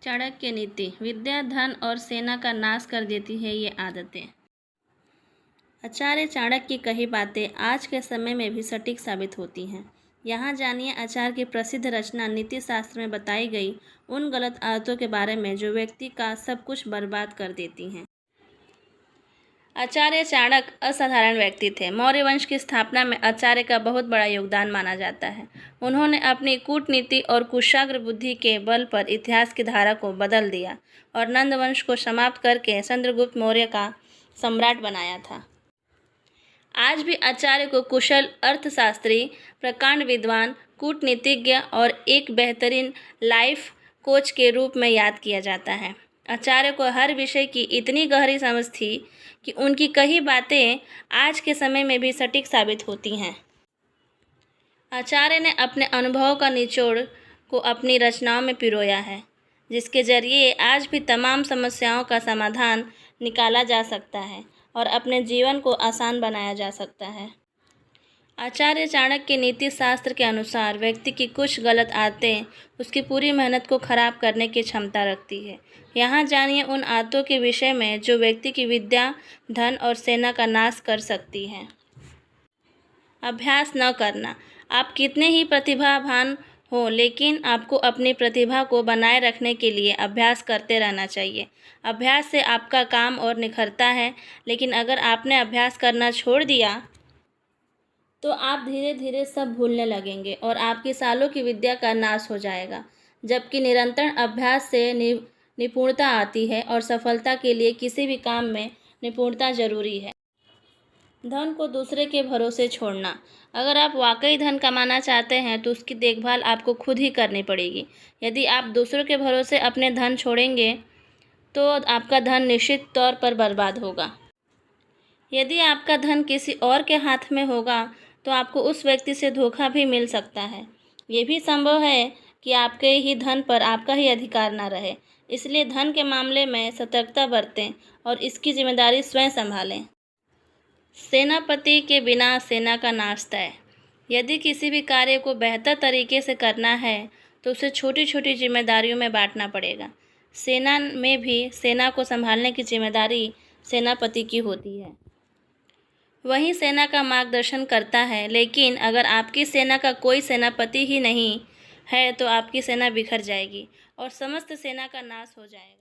चाणक्य नीति। विद्या, धन और सेना का नाश कर देती है ये आदतें। आचार्य चाणक्य की कही बातें आज के समय में भी सटीक साबित होती हैं। यहाँ जानिए आचार्य की प्रसिद्ध रचना नीति शास्त्र में बताई गई उन गलत आदतों के बारे में जो व्यक्ति का सब कुछ बर्बाद कर देती हैं। आचार्य चाणक्य असाधारण व्यक्ति थे। मौर्य वंश की स्थापना में आचार्य का बहुत बड़ा योगदान माना जाता है। उन्होंने अपनी कूटनीति और कुशाग्र बुद्धि के बल पर इतिहास की धारा को बदल दिया और नंद वंश को समाप्त करके चंद्रगुप्त मौर्य का सम्राट बनाया था। आज भी आचार्य को कुशल अर्थशास्त्री, प्रकांड विद्वान, कूटनीतिज्ञ और एक बेहतरीन लाइफ कोच के रूप में याद किया जाता है। आचार्य को हर विषय की इतनी गहरी समझ थी कि उनकी कही बातें आज के समय में भी सटीक साबित होती हैं। आचार्य ने अपने अनुभवों का निचोड़ को अपनी रचनाओं में पिरोया है, जिसके जरिए आज भी तमाम समस्याओं का समाधान निकाला जा सकता है और अपने जीवन को आसान बनाया जा सकता है। आचार्य चाणक्य के नीति शास्त्र के अनुसार व्यक्ति की कुछ गलत आदतें उसकी पूरी मेहनत को खराब करने की क्षमता रखती है। यहाँ जानिए उन आदतों के विषय में जो व्यक्ति की विद्या, धन और सेना का नाश कर सकती हैं। अभ्यास न करना। आप कितने ही प्रतिभावान हो, लेकिन आपको अपनी प्रतिभा को बनाए रखने के लिए अभ्यास करते रहना चाहिए। अभ्यास से आपका काम और निखरता है, लेकिन अगर आपने अभ्यास करना छोड़ दिया तो आप धीरे धीरे सब भूलने लगेंगे और आपकी सालों की विद्या का नाश हो जाएगा। जबकि निरंतर अभ्यास से निपुणता आती है और सफलता के लिए किसी भी काम में निपुणता जरूरी है। धन को दूसरे के भरोसे छोड़ना। अगर आप वाकई धन कमाना चाहते हैं तो उसकी देखभाल आपको खुद ही करनी पड़ेगी। यदि आप दूसरों के भरोसे अपने धन छोड़ेंगे तो आपका धन निश्चित तौर पर बर्बाद होगा। यदि आपका धन किसी और के हाथ में होगा तो आपको उस व्यक्ति से धोखा भी मिल सकता है। ये भी संभव है कि आपके ही धन पर आपका ही अधिकार न रहे। इसलिए धन के मामले में सतर्कता बरतें और इसकी जिम्मेदारी स्वयं संभालें। सेनापति के बिना सेना का नाश तय। यदि किसी भी कार्य को बेहतर तरीके से करना है तो उसे छोटी छोटी जिम्मेदारियों में बांटना पड़ेगा। सेना में भी सेना को संभालने की जिम्मेदारी सेनापति की होती है। वही सेना का मार्गदर्शन करता है, लेकिन अगर आपकी सेना का कोई सेनापति ही नहीं है तो आपकी सेना बिखर जाएगी और समस्त सेना का नाश हो जाएगा।